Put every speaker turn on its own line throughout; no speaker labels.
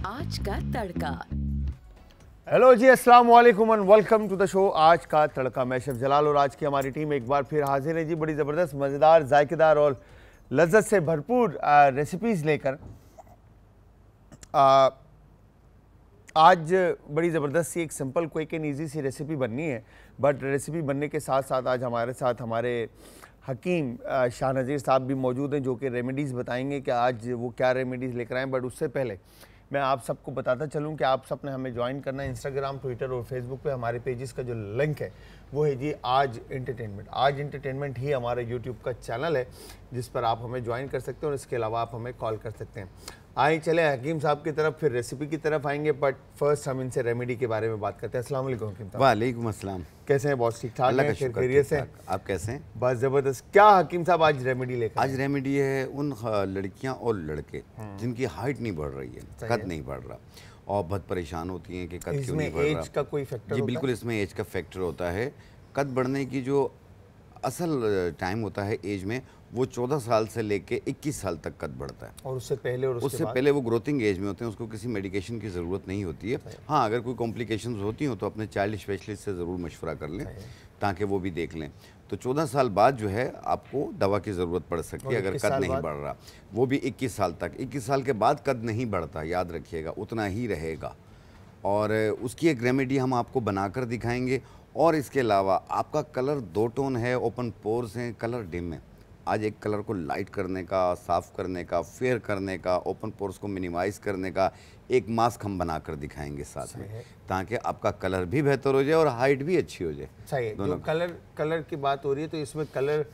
आज का तड़का।
हेलो जी, अस्सलाम वालेकुम and welcome to the show आज का तड़का। मैं शेफ जलाल और आज की हमारी टीम एक बार फिर हाजिर है जी, बड़ी ज़बरदस्त, मज़ेदार, जायकेदार और लज्जत से भरपूर रेसिपीज़ लेकर। आज बड़ी ज़बरदस्त सी एक सिंपल क्विक एंड ईजी सी रेसिपी बननी है, बट रेसिपी बनने के साथ साथ आज हमारे साथ हमारे हकीम शाह नज़ीर साहब भी मौजूद हैं, जो कि रेमेडीज़ बताएंगे कि आज वो क्या रेमेडीज़ लेकर आएँ। बट उससे पहले मैं आप सबको बताता चलूं कि आप सब ने हमें ज्वाइन करना है इंस्टाग्राम, ट्विटर और फेसबुक पे। हमारे पेजेस का जो लिंक है वो है जी आज एंटरटेनमेंट। आज एंटरटेनमेंट ही हमारा यूट्यूब का चैनल है जिस पर आप हमें ज्वाइन कर सकते हैं और इसके अलावा आप हमें कॉल कर सकते हैं। आइए चले हकीम साहब की तरफ, फिर रेसिपी की तरफ आएंगे, बट फर्स्ट हम इनसे रेमेडी के बारे में बात करते हैं। अस्सलाम वालेकुम हकीम साहब।
वालेकुम अस्सलाम।
कैसे हैं बॉस? ठीक ठाक
अल्लाह का
हैं?
शुक्र,
खैरियत से?
आप कैसे हैं?
बस ज़बरदस्त। क्या हकीम साहब आज रेमेडी लेकर?
आज रेमेडी है उन लड़कियां और लड़के जिनकी हाइट नहीं बढ़ रही है, कद नहीं बढ़ रहा और बहुत परेशान होती हैं कि कद क्यों नहीं बढ़ रहा।
एज का कोई फैक्टर?
जी बिल्कुल, इसमें एज का फैक्टर होता है। कद बढ़ने की जो असल टाइम होता है एज में, वो 14 साल से लेके 21 साल तक कद बढ़ता है।
और उससे पहले और
उससे पहले वो ग्रोथिंग एज में होते हैं, उसको किसी मेडिकेशन की ज़रूरत नहीं होती है। हाँ, अगर कोई कॉम्प्लिकेशंस होती हो तो अपने चाइल्ड स्पेशलिस्ट से ज़रूर मशवरा कर लें ताकि वो भी देख लें। तो 14 साल बाद जो है आपको दवा की ज़रूरत पड़ सकती है अगर कद नहीं बढ़ रहा, वो भी 21 साल तक। 21 साल के बाद कद नहीं बढ़ता, याद रखिएगा, उतना ही रहेगा। और उसकी एक रेमेडी हम आपको बनाकर दिखाएंगे। और इसके अलावा आपका कलर 2 टोन है, ओपन पोर्स हैं, कलर डिम है। आज एक कलर को लाइट करने का, साफ़ करने का, फेयर करने का, ओपन पोर्स को मिनिमाइज़ करने का एक मास्क हम बनाकर दिखाएंगे साथ में, ताकि आपका कलर भी बेहतर हो जाए और हाइट भी अच्छी हो जाए।
सही है। जो कलर की बात हो रही है, तो इसमें कलर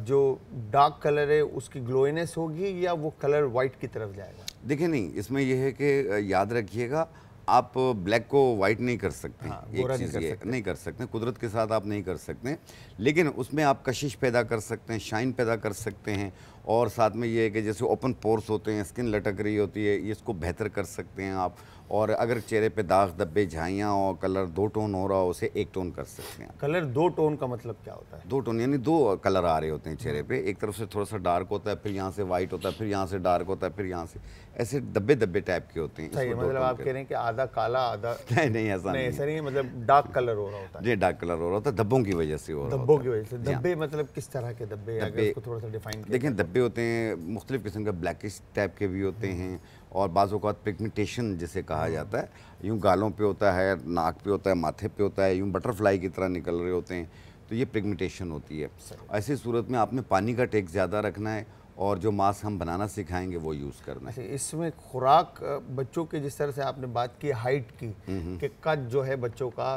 जो डार्क कलर है उसकी ग्लोइनेस होगी या वो कलर वाइट की तरफ जाएगा? देखिए
नहीं, इसमें यह है कि याद रखिएगा, आप ब्लैक को वाइट नहीं कर सकते।
हाँ,
एक चीज़ ये नहीं कर सकते, कुदरत के साथ आप नहीं कर सकते, लेकिन उसमें आप कशिश पैदा कर सकते हैं, शाइन पैदा कर सकते हैं। और साथ में ये है कि जैसे ओपन पोर्स होते हैं, स्किन लटक रही होती है, ये इसको बेहतर कर सकते हैं आप। और अगर चेहरे पे दाग धब्बे, झाइयाँ और कलर 2 टोन हो रहा हो, उसे 1 टोन कर सकते हैं।
कलर 2 टोन का मतलब क्या होता है?
2 टोन यानी 2 कलर आ रहे होते हैं चेहरे पे। एक तरफ से थोड़ा सा डार्क होता है, फिर यहाँ से वाइट होता है, फिर यहाँ से डार्क होता है, फिर यहाँ से ऐसे धब्बे धब्बे टाइप के होते हैं।
सही, मतलब आप कह रहे हैं कि आधा काला आधा
नहीं, ऐसा
नहीं, मतलब डार्क कलर हो रहा होता है।
जी, डार्क कलर हो रहा होता है, धब्बों की वजह से हो रहा है।
धब्बों की वजह से? धब्बे मतलब किस तरह के धब्बे? अगर इसको थोड़ा सा डिफाइन करें।
देखें, धब्बे होते हैं मुख्तलिफ किस्म के, ब्लैकिश टाइप के भी होते हैं, और बाज़ औक़ात पिगमेंटेशन जिसे कहा जाता है, यूँ गालों पे होता है, नाक पे होता है, माथे पे होता है, यूँ बटरफ्लाई की तरह निकल रहे होते हैं, तो ये पिगमेंटेशन होती है। ऐसी सूरत में आपने पानी का टेक ज़्यादा रखना है और जो मास्क हम बनाना सिखाएंगे वो यूज़ करना है।
इसमें खुराक बच्चों के, जिस तरह से आपने बात की हाइट की, कि कद जो है बच्चों का,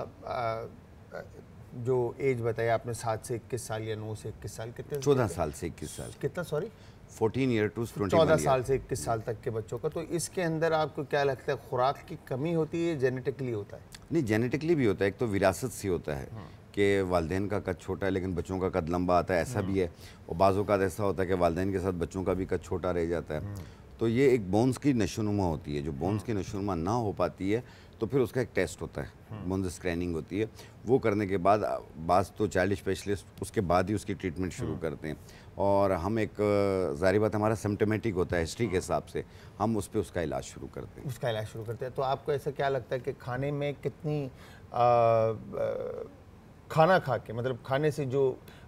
जो एज बताया आपने 7 से 21 साल या 9 से 21 साल, कितने?
14 साल से 21 साल।
कितना? सॉरी,
14 ईयर टू
14 साल से 21 साल तक के बच्चों का। तो इसके अंदर आपको क्या लगता है, खुराक की कमी होती है, जेनेटिकली होता है?
नहीं, जेनेटिकली भी होता है। एक तो विरासत से होता है कि वालिदैन का कद छोटा है लेकिन बच्चों का कद लंबा आता है, ऐसा भी है। और बाज़ों का ऐसा होता है कि वालिदैन के साथ बच्चों का भी कद छोटा रह जाता है। तो ये एक बोन्स की नशोनुमा होती है। जो बोन्स की नशोनुमा ना हो पाती है तो फिर उसका एक टेस्ट होता है, बोन्स स्क्रैनिंग होती है। वो करने के बाद बाज़ तो चाइल्ड स्पेशलिस्ट उसके बाद ही उसकी ट्रीटमेंट शुरू करते हैं। और हम एक ज़ाहिर बात हमारा सिम्टोमेटिक होता है हिस्ट्री के हिसाब से, हम उस पर उसका इलाज शुरू करते हैं।
उसका इलाज शुरू करते हैं। तो आपको ऐसा क्या लगता है कि खाने में कितनी खाना खा के, मतलब खाने से जो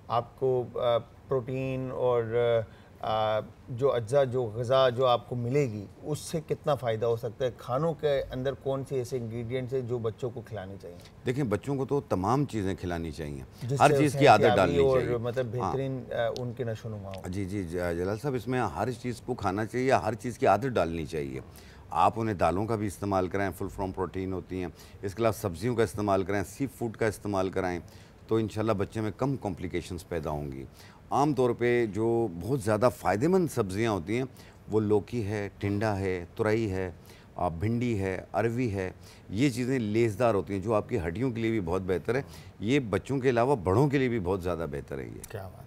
आपको प्रोटीन और जो अज्जा, जो ग़िज़ा जो आपको मिलेगी, उससे कितना फ़ायदा हो सकता है? खानों के अंदर कौन से ऐसे इंग्रेडिएंट्स हैं जो बच्चों को खिलाने चाहिए?
देखें, बच्चों को तो तमाम चीज़ें खिलानी चाहिए, हर चीज़ की आदत डालनी चाहिए,
मतलब बेहतरीन उनकी नशोनुमा हो।
जी जी जलाल साहब, इसमें हर चीज़ को खाना चाहिए, हर चीज़ की आदत डालनी चाहिए। आप उन्हें दालों का भी इस्तेमाल कराएं, फुल फ्रॉम प्रोटीन होती हैं। इसके अलावा सब्जियों का इस्तेमाल कराएं, सी फूड का इस्तेमाल कराएं, तो इंशाल्लाह बच्चे में कम कॉम्प्लिकेशंस पैदा होंगी। आम तौर पे जो बहुत ज़्यादा फ़ायदेमंद सब्ज़ियाँ होती हैं वो लौकी है, टिंडा है, तुरई है, भिंडी है, अरवी है। ये चीज़ें लेज़दार होती हैं जो आपकी हड्डियों के लिए भी बहुत बेहतर है। ये बच्चों के अलावा बड़ों के लिए भी बहुत ज़्यादा बेहतर है। ये
क्या बात।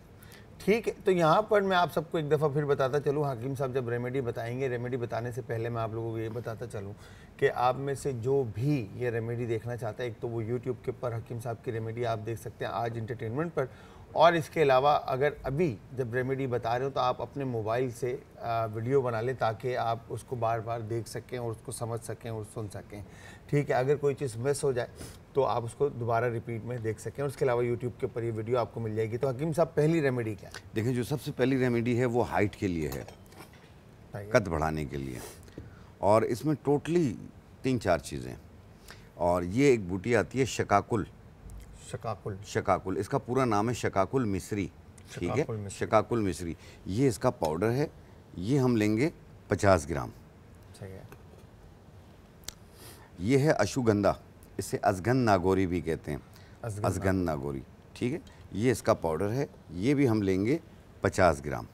ठीक है, तो यहाँ पर मैं आप सबको एक दफ़ा फिर बताता चलूँ, हकीम साहब जब रेमेडी बताएंगे, रेमेडी बताने से पहले मैं आप लोगों को ये बताता चलूँ कि आप में से जो भी ये रेमेडी देखना चाहता है, एक तो वो यूट्यूब के ऊपर हकीम साहब की रेमेडी आप देख सकते हैं आज एंटरटेनमेंट पर, और इसके अलावा अगर अभी जब रेमेडी बता रहे हो तो आप अपने मोबाइल से वीडियो बना लें ताकि आप उसको बार बार देख सकें और उसको समझ सकें और सुन सकें, ठीक है। अगर कोई चीज़ मिस हो जाए तो आप उसको दोबारा रिपीट में देख सकें। और उसके अलावा यूट्यूब के ऊपर ये वीडियो आपको मिल जाएगी। तो हकीम साहब, पहली रेमेडी क्या है?
देखिए, जो सबसे पहली रेमेडी है वो हाइट के लिए है, कद बढ़ाने के लिए, और इसमें टोटली 3-4 चीज़ें। और ये एक बूटी आती है शकाकुल।
शकाकुल,
शकाकुल, इसका पूरा नाम है शकाकुल मिस्री, ठीक है, शकाकुल मिस्री। ये इसका पाउडर है, ये हम लेंगे 50 ग्राम।
सही है।
ये है अश्वगंधा, इसे अजगन नागौरी भी कहते हैं, अजगन नागौरी, ठीक है। ये इसका पाउडर है, ये भी हम लेंगे 50 ग्राम।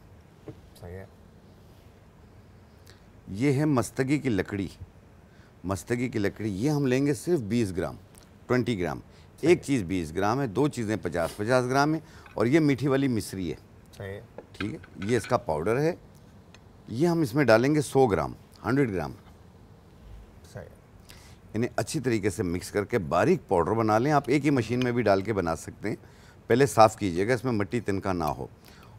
सही है।
ये है मस्तगी की लकड़ी, मस्तगी की लकड़ी, ये हम लेंगे सिर्फ 20 ग्राम, 20 ग्राम। एक चीज़ 20 ग्राम है, दो चीज़ें 50-50 ग्राम है, और ये मीठी वाली मिश्री है,
सही है,
ठीक है। ये इसका पाउडर है, ये हम इसमें डालेंगे 100 ग्राम, 100 ग्राम।
सही है।
इन्हें अच्छी तरीके से मिक्स करके बारीक पाउडर बना लें। आप एक ही मशीन में भी डाल के बना सकते हैं। पहले साफ़ कीजिएगा, इसमें मिट्टी तिनका ना हो,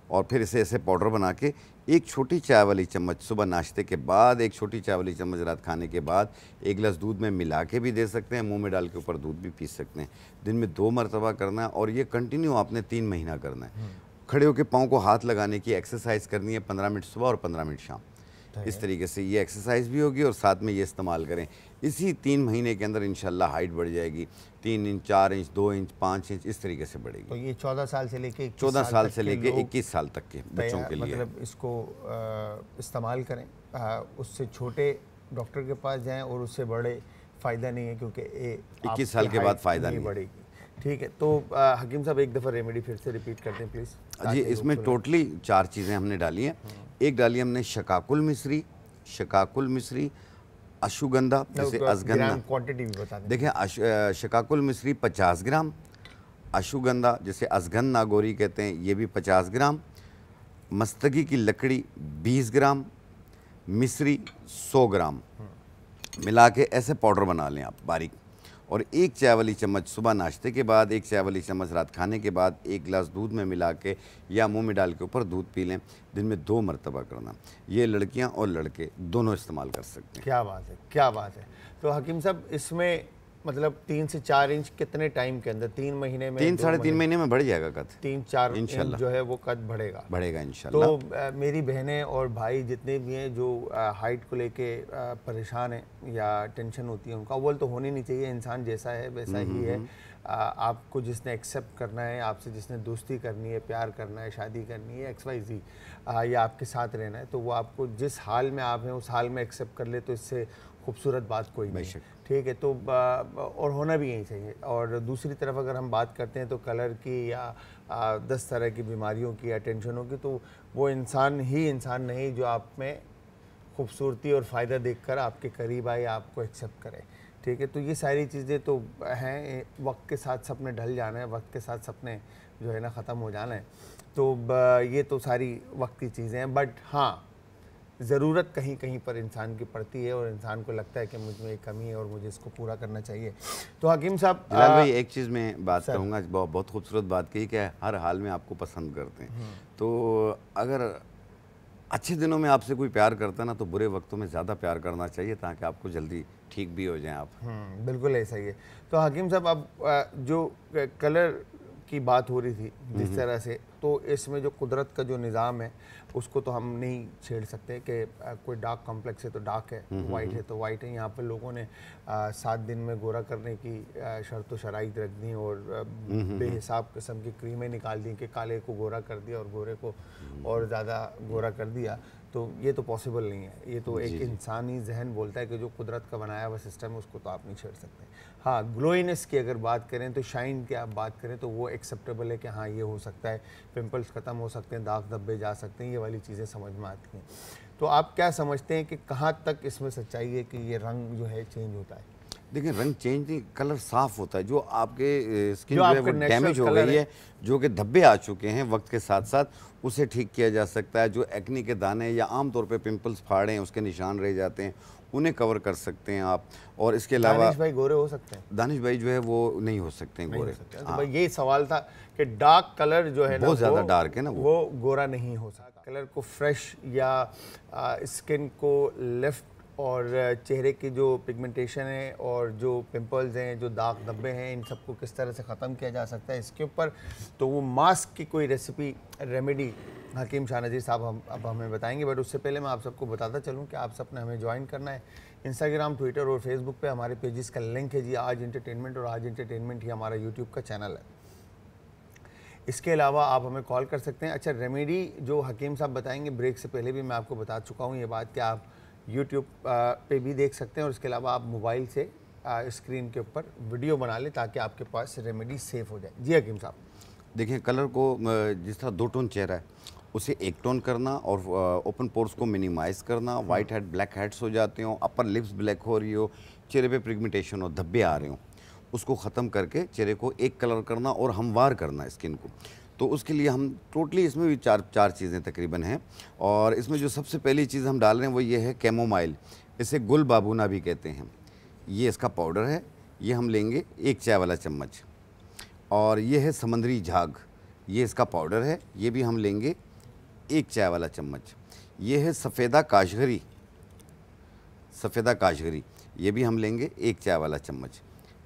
और फिर इसे ऐसे पाउडर बना के एक छोटी चाय वाली चम्मच सुबह नाश्ते के बाद, एक छोटी चाय वाली चम्मच रात खाने के बाद, एक गिलास दूध में मिला के भी दे सकते हैं, मुंह में डाल के ऊपर दूध भी पी सकते हैं। दिन में 2 मरतबा करना है, और ये कंटिन्यू आपने 3 महीना करना है। खड़े होकर पाँव को हाथ लगाने की एक्सरसाइज करनी है, 15 मिनट सुबह और 15 मिनट शाम। इस तरीके से ये एक्सरसाइज भी होगी और साथ में ये इस्तेमाल करें। इसी 3 महीने के अंदर इंशाल्लाह हाइट बढ़ जाएगी, 3 इंच, 4 इंच, 2 इंच, 5 इंच, इस तरीके से बढ़ेगी।
तो ये 14 साल से लेके
21 साल तक के बच्चों के लिए,
मतलब इसको इस्तेमाल करें। उससे छोटे डॉक्टर के पास जाएं, और उससे बड़े फ़ायदा नहीं है, क्योंकि
21 साल के बाद फ़ायदा नहीं
बढ़ेगी, ठीक है। तो हकीम साहब, एक दफ़ा रेमेडी फिर से रिपीट करते हैं प्लीज़।
जी, इसमें टोटली 4 चीज़ें हमने डाली हैं। एक डाली हमने शकाकुल मिस्री, शकाकुल मिस्री, अश्वगंधा, जैसे अजगंधा,
क्वांटिटी भी बता दें।
देखिए, शकाकुल मिस्री 50 ग्राम, अश्वगंधा जैसे अजगन नागौरी कहते हैं, ये भी 50 ग्राम, मस्तगी की लकड़ी 20 ग्राम, मिस्री 100 ग्राम, मिला के ऐसे पाउडर बना लें आप बारीक। और एक चाय वाली चम्मच सुबह नाश्ते के बाद, एक चाय वाली चम्मच रात खाने के बाद, एक गिलास दूध में मिला के या मुंह में डाल के ऊपर दूध पी लें। दिन में 2 मरतबा करना। ये लड़कियां और लड़के दोनों इस्तेमाल कर सकते हैं।
क्या बात है, क्या बात है। तो हकीम साहब, इसमें मतलब 3 से 4 इंच कितने टाइम के अंदर? 3 महीने में,
3-3.5 महीने में बढ़ जाएगा कद,
3-4 इंच जो है वो कद बढ़ेगा
इंशाल्लाह।
तो मेरी बहनें और भाई जितने भी हैं जो हाइट को लेके परेशान हैं या टेंशन होती है उनका, अव्वल तो होनी नहीं चाहिए। इंसान जैसा है वैसा ही है। आपको जिसने एक्सेप्ट करना है, आपसे जिसने दोस्ती करनी है, प्यार करना है, शादी करनी है, XYZ, या आपके साथ रहना है, तो वो आपको जिस हाल में आप हैं उस हाल में एक्सेप्ट कर ले, तो इससे खूबसूरत बात कोई नहीं है, ठीक है। तो और होना भी यही चाहिए। और दूसरी तरफ अगर हम बात करते हैं तो कलर की या 10 तरह की बीमारियों की या टेंशनों की, तो वो इंसान ही इंसान नहीं जो आप में खूबसूरती और फ़ायदा देखकर आपके करीब आए, आपको एक्सेप्ट करे, ठीक है। तो ये सारी चीज़ें तो हैं, वक्त के साथ सपने ढल जाना है, वक्त के साथ सपने जो है ना ख़त्म हो जाना है। तो ये तो सारी वक्त की चीज़ें हैं। बट हाँ, ज़रूरत कहीं कहीं पर इंसान की पड़ती है, और इंसान को लगता है कि मुझ में एक कमी है और मुझे इसको पूरा करना चाहिए। तो हकीम साहब,
जलाल भाई, एक चीज़ मैं बात कहूँगा, बहुत खूबसूरत बात कही कि हर हाल में आपको पसंद करते हैं। तो अगर अच्छे दिनों में आपसे कोई प्यार करता है ना, तो बुरे वक्तों में ज़्यादा प्यार करना चाहिए, ताकि आपको जल्दी ठीक भी हो जाएं आप।
बिल्कुल ऐसा ही है। तो हकीम साहब, अब जो कलर की बात हो रही थी जिस तरह से, तो इसमें जो कुदरत का जो निज़ाम है उसको तो हम नहीं छेड़ सकते कि कोई डार्क कॉम्प्लेक्स है तो डार्क है, वाइट है तो वाइट है। यहाँ पर लोगों ने 7 दिन में गोरा करने की शर्त व शराइत रख दी, और बेहिसाब किस्म की क्रीमें निकाल दी कि काले को गोरा कर दिया और गोरे को और ज़्यादा गोरा कर दिया। तो ये तो पॉसिबल नहीं है। ये तो एक इंसानी जहन बोलता है कि जो कुदरत का बनाया हुआ सिस्टम है उसको तो आप नहीं छेड़ सकते। हाँ, ग्लोइनेस की अगर बात करें तो, शाइन की आप बात करें तो वो एक्सेप्टेबल है कि हाँ ये हो सकता है, पिंपल्स ख़त्म हो सकते हैं, दाग धब्बे जा सकते हैं, ये वाली चीज़ें समझ में आती हैं। तो आप क्या समझते हैं कि कहाँ तक इसमें सच्चाई है कि ये रंग जो है चेंज होता है?
देखिए, रंग चेंज नहीं, कलर साफ होता है। जो आपके स्किन जो है वो डैमेज हो गई है, जो कि धब्बे आ चुके हैं वक्त के साथ साथ, उसे ठीक किया जा सकता है। जो एक्नी के दाने या आमतौर पे पिंपल्स फाड़े हैं, उसके निशान रह जाते हैं, उन्हें कवर कर सकते हैं आप। और इसके अलावा
दानिश भाई गोरे हो सकते हैं?
दानिश भाई जो है वो नहीं हो सकते हैं गोरे।
तो भाई यही सवाल था कि डार्क कलर जो है ना
बहुत ज़्यादा डार्क है ना
वो गोरा नहीं हो सकता। कलर को फ्रेश या स्किन को लिफ्ट और चेहरे की जो पिगमेंटेशन है और जो पिंपल्स हैं, जो दाग धब्बे हैं, इन सबको किस तरह से ख़त्म किया जा सकता है इसके ऊपर तो वो मास्क की कोई रेसिपी रेमेडी हकीम शाह नज़ीर साहब अब हमें बताएंगे। बट उससे पहले मैं आप सबको बताता चलूँ कि आप सबने हमें ज्वाइन करना है इंस्टाग्राम, ट्विटर और फेसबुक पे हमारे पेजेस का लिंक है जी आज एंटरटेनमेंट, और आज एंटरटेनमेंट ही हमारा यूट्यूब का चैनल है। इसके अलावा आप हमें कॉल कर सकते हैं। अच्छा, रेमेडी जो हकीम साहब बताएंगे ब्रेक से पहले भी मैं आपको बता चुका हूँ ये बात कि आप यूट्यूब पे भी देख सकते हैं और इसके अलावा आप मोबाइल से स्क्रीन के ऊपर वीडियो बना लें ताकि आपके पास रेमेडी सेफ हो जाए। जी हकीम साहब।
देखिए, कलर को जिस तरह 2 टोन चेहरा है उसे 1 टोन करना और ओपन पोर्स को मिनिमाइज़ करना, वाइट हेड ब्लैक हेड्स हो जाते हो, अपर लिप्स ब्लैक हो रही हो, चेहरे पे पिगमेंटेशन हो, धब्बे आ रहे हो, उसको ख़त्म करके चेहरे को एक कलर करना और हमवार करना स्किन को। तो उसके लिए हम टोटली इसमें भी चार चीज़ें तकरीबन हैं। और इसमें जो सबसे पहली चीज़ हम डाल रहे हैं वो ये है कैमोमाइल, इसे गुल बाबूना भी कहते हैं। ये इसका पाउडर है, ये हम लेंगे 1 चाय वाला चम्मच। और ये है समंदरी झाग, ये इसका पाउडर है, ये भी हम लेंगे 1 चाय वाला चम्मच। ये है सफ़ेदा काशगरी, सफ़ेदा काशगरी, ये भी हम लेंगे 1 चाय वाला चम्मच।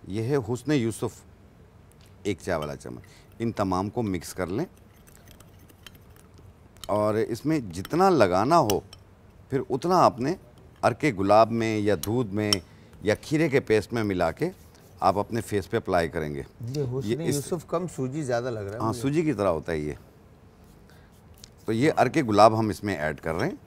ये है हुस्न यूसुफ, 1 चाय वाला चम्मच। इन तमाम को मिक्स कर लें और इसमें जितना लगाना हो फिर उतना आपने अर्के गुलाब में या दूध में या खीरे के पेस्ट में मिला के आप अपने फेस पे अप्लाई करेंगे।
ये हुस्न यूसुफ कम सूजी ज़्यादा लग रहा है।
हाँ, सूजी की तरह होता है ये। तो ये अर्के गुलाब हम इसमें ऐड कर रहे हैं।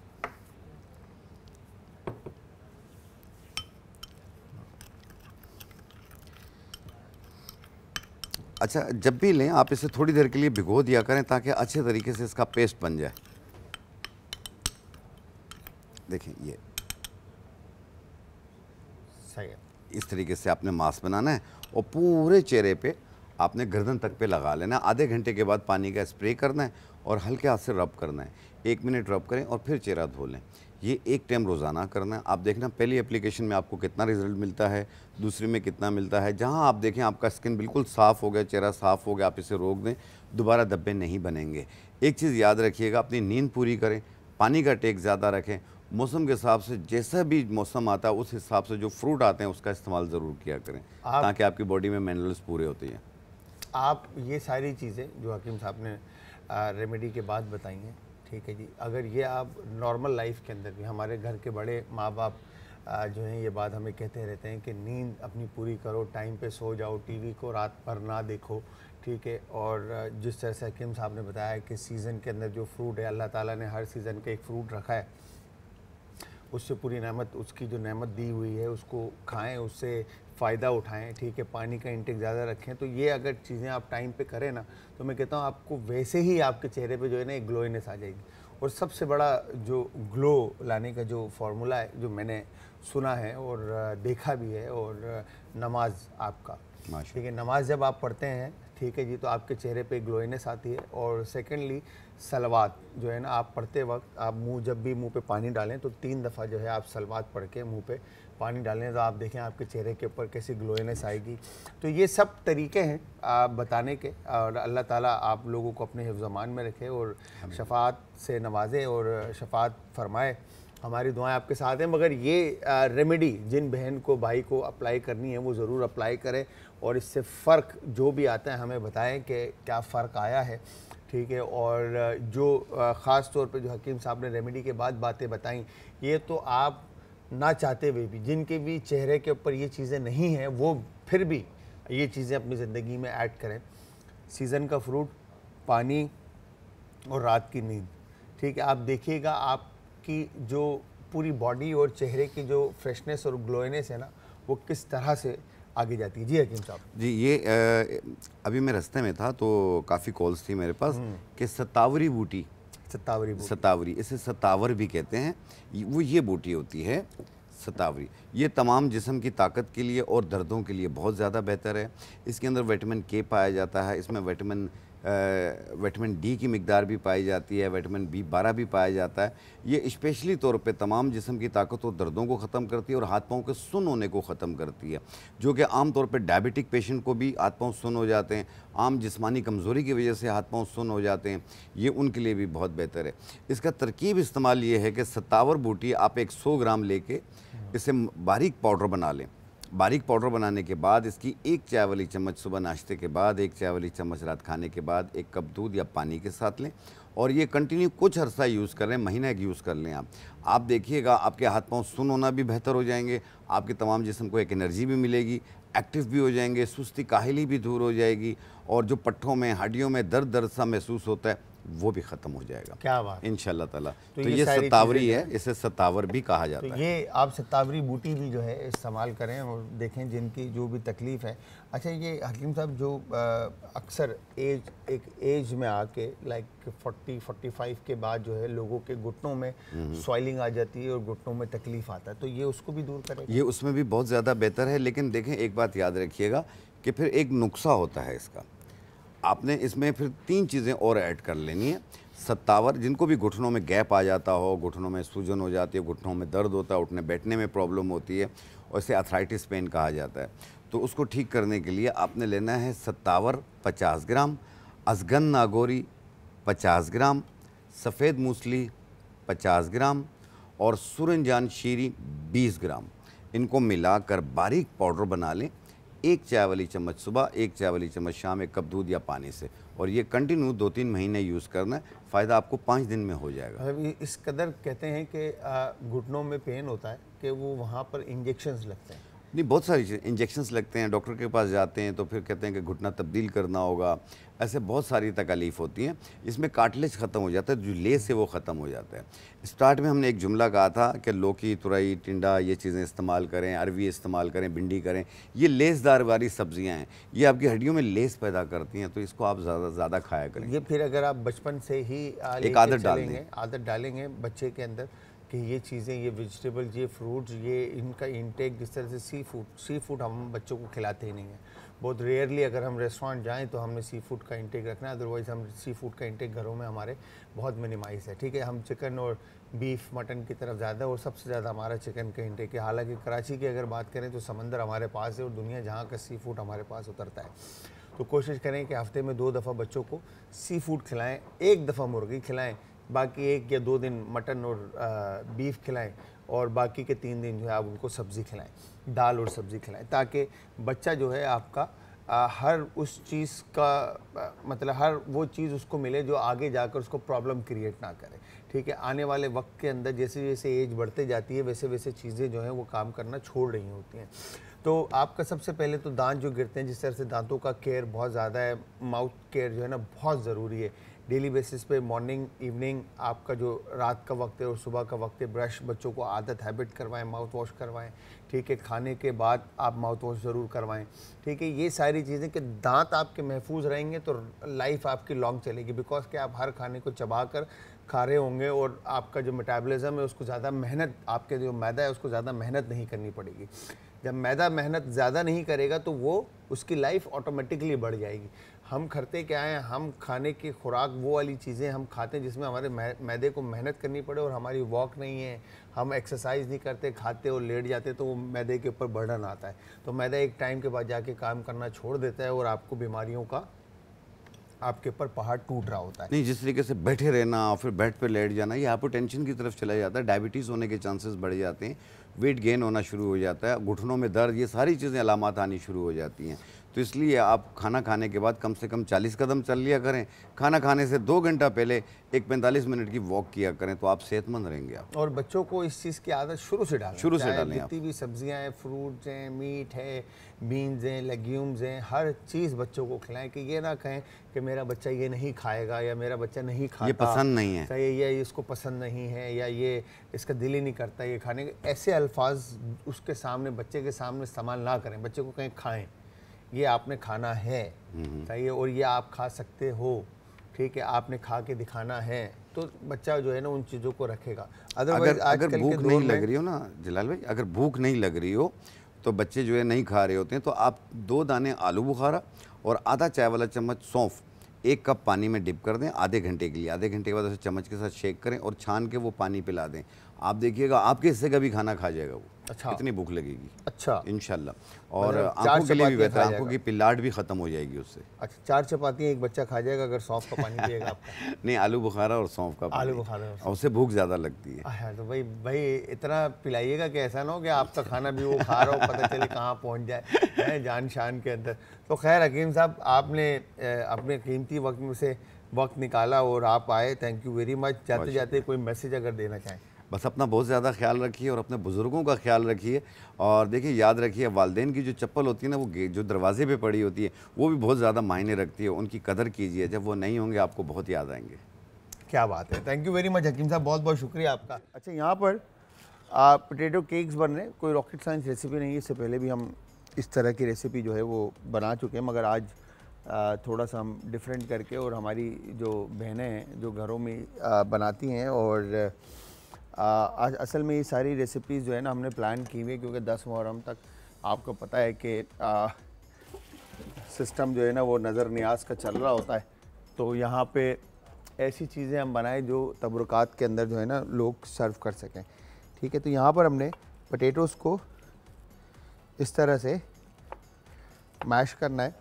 अच्छा, जब भी लें आप इसे थोड़ी देर के लिए भिगो दिया करें ताकि अच्छे तरीके से इसका पेस्ट बन जाए। देखिए, ये
सही है।
इस तरीके से आपने मास्क बनाना है और पूरे चेहरे पे आपने गर्दन तक पे लगा लेना है। आधे घंटे के बाद पानी का स्प्रे करना है और हल्के हाथ से रब करना है। 1 मिनट रब करें और फिर चेहरा धो लें। ये 1 टाइम रोज़ाना करना है। आप देखना पहली एप्लीकेशन में आपको कितना रिजल्ट मिलता है, दूसरी में कितना मिलता है। जहाँ आप देखें आपका स्किन बिल्कुल साफ़ हो गया, चेहरा साफ़ हो गया, आप इसे रोक दें, दोबारा धब्बे नहीं बनेंगे। एक चीज़ याद रखिएगा, अपनी नींद पूरी करें, पानी का टेक ज़्यादा रखें, मौसम के हिसाब से जैसा भी मौसम आता है उस हिसाब से जो फ्रूट आते हैं उसका इस्तेमाल ज़रूर किया करें ताकि आपकी बॉडी में मिनरल्स पूरे होते हैं।
आप ये सारी चीज़ें जो हकीम साहब ने रेमेडी के बाद बताई हैं, ठीक है जी, अगर ये आप नॉर्मल लाइफ के अंदर भी, हमारे घर के बड़े माँ बाप जो हैं ये बात हमें कहते रहते हैं कि नींद अपनी पूरी करो, टाइम पे सो जाओ, टीवी को रात भर ना देखो, ठीक है। और जिस तरह से हकीम साहब ने बताया कि सीज़न के अंदर जो फ्रूट है, अल्लाह ताला ने हर सीज़न का एक फ्रूट रखा है, उससे पूरी नेमत, उसकी जो नेमत दी हुई है उसको खाएं, उससे फ़ायदा उठाएं, ठीक है। पानी का इंटेक ज़्यादा रखें। तो ये अगर चीज़ें आप टाइम पे करें ना, तो मैं कहता हूँ आपको वैसे ही आपके चेहरे पे जो है ना एक ग्लोइनेस आ जाएगी। और सबसे बड़ा जो ग्लो लाने का जो फार्मूला है, जो मैंने सुना है और देखा भी है, और नमाज आपका, ठीक है, नमाज जब आप पढ़ते हैं, ठीक है जी, तो आपके चेहरे पे ग्लोइनेस आती है। और सेकेंडली सलवात जो है ना, आप पढ़ते वक्त आप जब भी मुंह पे पानी डालें तो 3 दफ़ा जो है आप सलवात पढ़ के मुंह पे पानी डालें तो आप देखें आपके चेहरे के ऊपर कैसी ग्लोइनेस आएगी। तो ये सब तरीके हैं आप बताने के, और अल्लाह ताला आप लोगों को अपने हिफ्ज़-ए-मान में रखे और शफ़ाअत से नवाजे और शफ़ाअत फरमाए। हमारी दुआएं आपके साथ हैं। मगर ये रेमेडी जिन बहन को, भाई को अप्लाई करनी है वो ज़रूर अप्लाई करें और इससे फ़र्क जो भी आता है हमें बताएं कि क्या फ़र्क आया है, ठीक है। और जो ख़ास तौर पे जो हकीम साहब ने रेमेडी के बाद बातें बताई, ये तो आप ना चाहते हुए भी, जिनके भी चेहरे के ऊपर ये चीज़ें नहीं हैं, वो फिर भी ये चीज़ें अपनी ज़िंदगी में ऐड करें। सीज़न का फ्रूट, पानी और रात की नींद, ठीक है। आप देखिएगा आपकी जो पूरी बॉडी और चेहरे की जो फ्रेशनेस और ग्लोइनेस है ना, वो किस तरह से आगे जाती है। जी हकीम साहब।
जी, ये अभी मैं रास्ते में था तो काफ़ी कॉल्स थी मेरे पास कि सतावरी बूटी, सतावरी, इसे सतावर भी कहते हैं, वो ये बूटी होती है सतावरी। ये तमाम जिस्म की ताकत के लिए और दर्दों के लिए बहुत ज़्यादा बेहतर है। इसके अंदर विटामिन के पाया जाता है, इसमें विटामिन विटामिन डी की मिकदार भी पाई जाती है, विटामिन B12 भी पाया जाता है। ये स्पेशली तौर पे तमाम जिस्म की ताकत और दर्दों को ख़त्म करती है और हाथ पाँव के सुन्न होने को ख़त्म करती है, जो कि आम तौर पे डायबिटिक पेशेंट को भी हाथ पाँव सुन्न हो जाते हैं, आम जिस्मानी कमज़ोरी की वजह से हाथ पाँव सुन्न हो जाते हैं, ये उनके लिए भी बहुत बेहतर है। इसका तरकीब इस्तेमाल ये है कि सत्तावर बूटी आप एक 100 ग्राम लेके इसे बारीक पाउडर बना लें। बारीक पाउडर बनाने के बाद इसकी 1 चाय वाली चम्मच सुबह नाश्ते के बाद, 1 चाय वाली चम्मच रात खाने के बाद 1 कप दूध या पानी के साथ लें और ये कंटिन्यू कुछ अरसा यूज़ कर लें, महीना एक यूज़ कर लें। आप देखिएगा आपके हाथ पाँव सुन्न होना भी बेहतर हो जाएंगे, आपके तमाम जिस्म को एक एनर्जी भी मिलेगी, एक्टिव भी हो जाएंगे, सुस्ती काहिली भी दूर हो जाएगी और जो पट्ठों में हड्डियों में दर्द सा महसूस होता है वो भी ख़त्म हो जाएगा।
क्या बात,
इंशाल्लाह ताला।
तो
ये सत्तावरी है, इसे सत्तावर भी कहा जाता है।
ये आप सत्तावरी बूटी भी जो है इस्तेमाल करें और देखें जिनकी जो भी तकलीफ़ है। अच्छा, ये हकीम साहब जो अक्सर एक एज में आके लाइक 40-45 के बाद जो है लोगों के घुटनों में स्वेलिंग आ जाती है और घुटनों में तकलीफ़ आता है, तो ये उसको भी दूर करेगा? ये
उसमें भी बहुत ज़्यादा बेहतर है, लेकिन देखें एक बात याद रखिएगा कि फिर एक नुस्खा होता है इसका। आपने इसमें फिर 3 चीज़ें और ऐड कर लेनी है। सत्तावर, जिनको भी घुटनों में गैप आ जाता हो, घुटनों में सूजन हो जाती है, घुटनों में दर्द होता है, उठने बैठने में प्रॉब्लम होती है और इसे आर्थराइटिस पेन कहा जाता है, तो उसको ठीक करने के लिए आपने लेना है सत्तावर 50 ग्राम, अजगन नागौरी 50 ग्राम, सफ़ेद मूसली 50 ग्राम और सूरजजान शीरी 20 ग्राम। इनको मिलाकर बारीक पाउडर बना लें, 1 चाय वाली चम्मच सुबह, 1 चाय वाली चम्मच शाम, 1 कप दूध या पानी से, और ये कंटिन्यू 2-3 महीने यूज़ करना है। फ़ायदा आपको 5 दिन में हो जाएगा।
इस कदर कहते हैं कि घुटनों में पेन होता है कि वो वहाँ पर इंजेक्शंस लगते हैं?
नहीं, बहुत सारी चीज़ें, इंजेक्शंस लगते हैं, डॉक्टर के पास जाते हैं तो फिर कहते हैं कि घुटना तब्दील करना होगा, ऐसे बहुत सारी तकलीफ़ होती हैं। इसमें कार्टिलेज ख़त्म हो जाता है, जो लेस है वो ख़त्म हो जाता है। स्टार्ट में हमने एक जुमला कहा था कि लौकी, तुरई, टिंडा ये चीज़ें इस्तेमाल करें, अरवी इस्तेमाल करें, भिंडी करें, ये लेसदार वाली सब्जियां हैं, ये आपकी हड्डियों में लेस पैदा करती हैं, तो इसको आप ज़्यादा खाया करें।
ये फिर अगर आप बचपन से ही
एक आदत
डालेंगे बच्चे के अंदर कि ये चीज़ें, ये वेजिटेबल्स, ये फ्रूट्स, ये इनका इंटेक, जिस तरह से सी फूड हम बच्चों को खिलाते ही नहीं हैं। बहुत रेयरली अगर हम रेस्टोरेंट जाएं तो हमने सी फूड का इंटेक रखना है, अदरवाइज़ हम सी फूड का इंटेक घरों में हमारे बहुत मिनिमाइज़ है। ठीक है, हम चिकन और बीफ, मटन की तरफ ज़्यादा, और सबसे ज़्यादा हमारा चिकन का इंटेक है। हालांकि कराची की अगर बात करें तो समंदर हमारे पास है और दुनिया जहाँ का सी फूड हमारे पास उतरता है। तो कोशिश करें कि हफ्ते में 2 दफ़ा बच्चों को सी फूड खिलाएँ, 1 दफ़ा मुर्गी खिलाएँ, बाकी 1 या 2 दिन मटन और बीफ खिलाएं और बाकी के 3 दिन जो है आप उनको सब्ज़ी खिलाएं, दाल और सब्ज़ी खिलाएं, ताकि बच्चा जो है आपका हर उस चीज़ का मतलब हर वो चीज़ उसको मिले जो आगे जाकर उसको प्रॉब्लम क्रिएट ना करे। ठीक है, आने वाले वक्त के अंदर जैसे जैसे एज बढ़ते जाती है वैसे वैसे चीज़ें जो हैं वो काम करना छोड़ रही होती हैं। तो आपका सबसे पहले तो दांत जो गिरते हैं, जिस तरह से दांतों का केयर बहुत ज़्यादा है, माउथ केयर जो है ना बहुत ज़रूरी है। डेली बेसिस पे मॉर्निंग, इवनिंग, आपका जो रात का वक्त है और सुबह का वक्त है, ब्रश बच्चों को आदत हैबिट करवाएं, माउथ वॉश करवाएं। ठीक है, खाने के बाद आप माउथ वॉश ज़रूर करवाएं। ठीक है, ये सारी चीज़ें कि दांत आपके महफूज रहेंगे तो लाइफ आपकी लॉन्ग चलेगी, बिकॉज कि आप हर खाने को चबा कर खा रहे होंगे और आपका जो मेटाबॉलिज्म है उसको ज़्यादा मेहनत, आपके जो मैदा है उसको ज़्यादा मेहनत नहीं करनी पड़ेगी। जब मैदा मेहनत ज़्यादा नहीं करेगा तो वो उसकी लाइफ ऑटोमेटिकली बढ़ जाएगी। हम करते क्या हैं, हम खाने की खुराक वो वाली चीज़ें हम खाते हैं जिसमें हमारे मैदे को मेहनत करनी पड़े, और हमारी वॉक नहीं है, हम एक्सरसाइज नहीं करते, खाते और लेट जाते, तो वो मैदे के ऊपर बर्डन आता है। तो मैदा एक टाइम के बाद जाके काम करना छोड़ देता है और आपको बीमारियों का आपके ऊपर पहाड़ टूट रहा होता है।
नहीं, जिस तरीके से बैठे रहना और फिर बेड पे लेट जाना, ये हाइपोटेंशन की तरफ चला जाता है, डायबिटीज़ होने के चांसेस बढ़ जाते हैं, वेट गेन होना शुरू हो जाता है, घुटनों में दर्द, ये सारी चीज़ें अलामात आनी शुरू हो जाती हैं। तो इसलिए आप खाना खाने के बाद कम से कम 40 कदम चल लिया करें, खाना खाने से 2 घंटा पहले एक 45 मिनट की वॉक किया करें, तो आप सेहतमंद रहेंगे। आप
और बच्चों को इस चीज़ की आदत शुरू से डालें, जितनी भी सब्जियां हैं, फ्रूट्स हैं, मीट है, बीन्स हैं, लेग्यूम्स हैं, हर चीज़ बच्चों को खिलाएं। कि ये ना कहें कि मेरा बच्चा ये नहीं खाएगा या मेरा बच्चा नहीं खाता,
ये पसंद नहीं है,
या इसको पसंद नहीं है, या ये इसका दिल ही नहीं करता ये खाने के, ऐसे अल्फाज उसके सामने, बच्चे के सामने इस्तेमाल ना करें। बच्चे को कहें खाएं, ये आपने खाना है, सही है, और ये आप खा सकते हो। ठीक है, आपने खा के दिखाना है, तो बच्चा जो है ना उन चीज़ों को रखेगा।
अगर भूख नहीं लग रही हो ना जलाल भाई, अगर भूख नहीं लग रही हो तो बच्चे जो है नहीं खा रहे होते हैं, तो आप 2 दाने आलू बुखारा और आधा चाय वाला चम्मच सौंफ 1 कप पानी में डिप कर दें आधे घंटे के लिए। आधे घंटे के बाद उसे चम्मच के साथ शेक करें और छान के वो पानी पिला दें। आप देखिएगा आपके हिस्से का भी खाना खा जाएगा वो।
अच्छा,
इतनी भूख लगेगी।
अच्छा,
इंशाल्लाह। और
मतलब
आंखों के लिए भी बेहतर,
खा
आंखों की पिलाट भी ख़त्म हो जाएगी उससे।
अच्छा, 4 चपातियाँ एक बच्चा खा जाएगा अगर सौंफ का पानी पिएगा आपका।
नहीं, आलू बुखारा और सौंफ का पानी।
आलू बुखारा
और उससे भूख ज़्यादा लगती है।
हाँ, तो भाई भाई इतना पिलाइएगा कि ऐसा ना हो कि आपका खाना भी वो खा रहा हो, पता चले कहाँ पहुँच जाए है जान शान के अंदर। तो खैर हकीम साहब, आपने अपने कीमती वक्त में से वक्त निकाला और आप आए, थैंक यू वेरी मच। जाते जाते कोई मैसेज अगर देना चाहें?
बस अपना बहुत ज़्यादा ख्याल रखिए और अपने बुज़ुर्गों का ख्याल रखिए। और देखिए, याद रखिए, वालिदैन की जो चप्पल होती है ना, वो जो दरवाजे पे पड़ी होती है, वो भी बहुत ज़्यादा मायने रखती है। उनकी कदर कीजिए, जब वो नहीं होंगे आपको बहुत याद आएंगे।
क्या बात है, थैंक यू वेरी मच हकीम साहब, बहुत बहुत शुक्रिया आपका। अच्छा, यहाँ पर पोटैटो केक्स बन रहे हैं, कोई रॉकेट साइंस रेसिपी नहीं है। इससे पहले भी हम इस तरह की रेसिपी जो है वो बना चुके हैं, मगर आज थोड़ा सा हम डिफरेंट करके, और हमारी जो बहनें हैं जो घरों में बनाती हैं, और आज असल में ये सारी रेसिपीज़ जो है ना हमने प्लान की हुई है, क्योंकि 10 मुहर्रम तक आपको पता है कि सिस्टम जो है ना वो नज़र नियाज का चल रहा होता है। तो यहाँ पे ऐसी चीज़ें हम बनाएं जो तबरुकात के अंदर जो है ना लोग सर्व कर सकें। ठीक है, तो यहाँ पर हमने पोटैटोज़ को इस तरह से मैश करना है।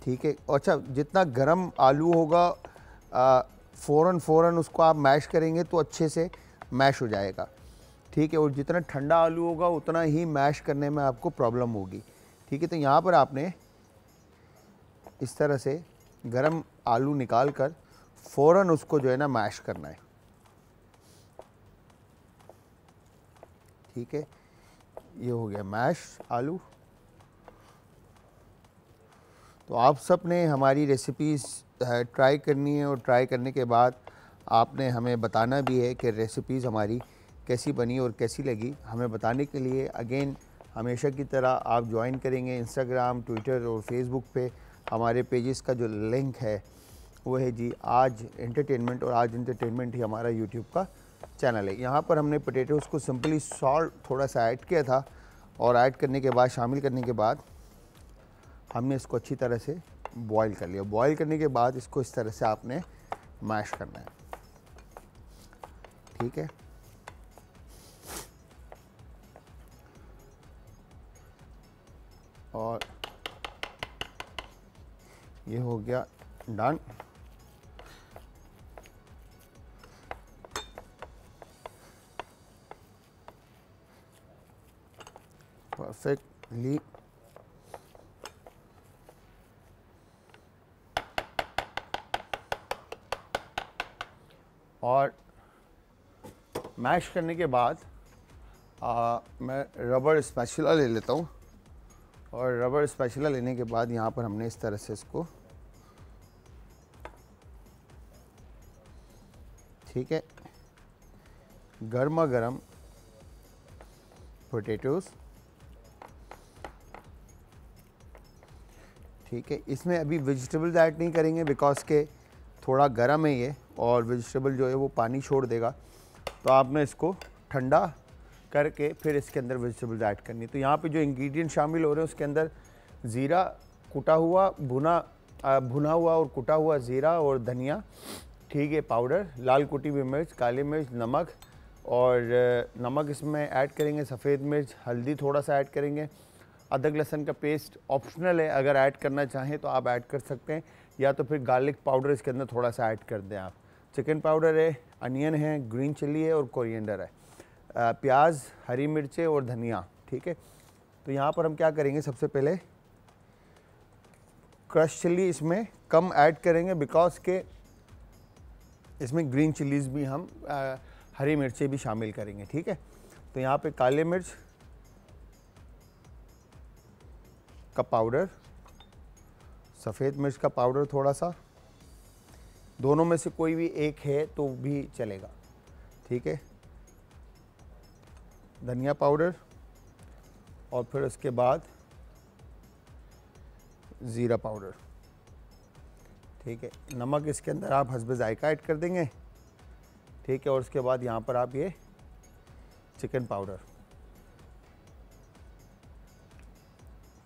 ठीक है, अच्छा, जितना गर्म आलू होगा फ़ौरन उसको आप मैश करेंगे तो अच्छे से मैश हो जाएगा। ठीक है, और जितना ठंडा आलू होगा उतना ही मैश करने में आपको प्रॉब्लम होगी। ठीक है, तो यहाँ पर आपने इस तरह से गर्म आलू निकाल कर फ़ौरन उसको जो है ना मैश करना है। ठीक है, ये हो गया मैश आलू। तो आप सब ने हमारी रेसिपीज़ ट्राई करनी है, और ट्राई करने के बाद आपने हमें बताना भी है कि रेसिपीज़ हमारी कैसी बनी और कैसी लगी। हमें बताने के लिए अगेन हमेशा की तरह आप ज्वाइन करेंगे इंस्टाग्राम, ट्विटर और फेसबुक पे हमारे पेजेस का जो लिंक है वो है जी आज एंटरटेनमेंट, और आज एंटरटेनमेंट ही हमारा यूट्यूब का चैनल है। यहाँ पर हमने पोटैटोज़ को सिंपली सॉल्ट थोड़ा सा ऐड किया था, और ऐड करने के बाद, शामिल करने के बाद हमने इसको अच्छी तरह से बॉईल कर लिया। बॉईल करने के बाद इसको इस तरह से आपने मैश करना है। ठीक है, और ये हो गया डन। परफेक्टली और मैश करने के बाद मैं रबर स्पैचुला ले लेता हूँ, और रबर स्पैचुला लेने के बाद यहाँ पर हमने इस तरह से इसको, ठीक है, गर्मा गर्म पोटैटोज़, ठीक है, इसमें अभी वेजिटेबल्स ऐड नहीं करेंगे बिकॉज के थोड़ा गर्म है ये, और वेजिटेबल जो है वो पानी छोड़ देगा। तो आपने इसको ठंडा करके फिर इसके अंदर वेजिटेबल्स ऐड करनी है। तो यहाँ पे जो इंग्रेडिएंट शामिल हो रहे हैं उसके अंदर ज़ीरा कुटा हुआ, भुना हुआ और कुटा हुआ ज़ीरा और धनिया, ठीक है, पाउडर, लाल कुटी हुई मिर्च, काली मिर्च, नमक, और नमक इसमें ऐड करेंगे, सफ़ेद मिर्च, हल्दी थोड़ा सा ऐड करेंगे, अदरक लहसुन का पेस्ट ऑप्शनल है, अगर ऐड करना चाहें तो आप ऐड कर सकते हैं, या तो फिर गार्लिक पाउडर इसके अंदर थोड़ा सा ऐड कर दें आप। चिकन पाउडर है, अनियन है, ग्रीन चिली है और कोरिएंडर है, प्याज, हरी मिर्चें और धनिया। ठीक है, तो यहाँ पर हम क्या करेंगे, सबसे पहले क्रश चिली इसमें कम ऐड करेंगे बिकॉज के इसमें ग्रीन चिलीज़ भी हम हरी मिर्चें भी शामिल करेंगे। ठीक है, तो यहाँ पे काले मिर्च का पाउडर, सफ़ेद मिर्च का पाउडर थोड़ा सा, दोनों में से कोई भी एक है तो भी चलेगा। ठीक है, धनिया पाउडर, और फिर उसके बाद ज़ीरा पाउडर। ठीक है, नमक इसके अंदर आप हस्ब जायका ऐड कर देंगे। ठीक है, और उसके बाद यहाँ पर आप ये चिकन पाउडर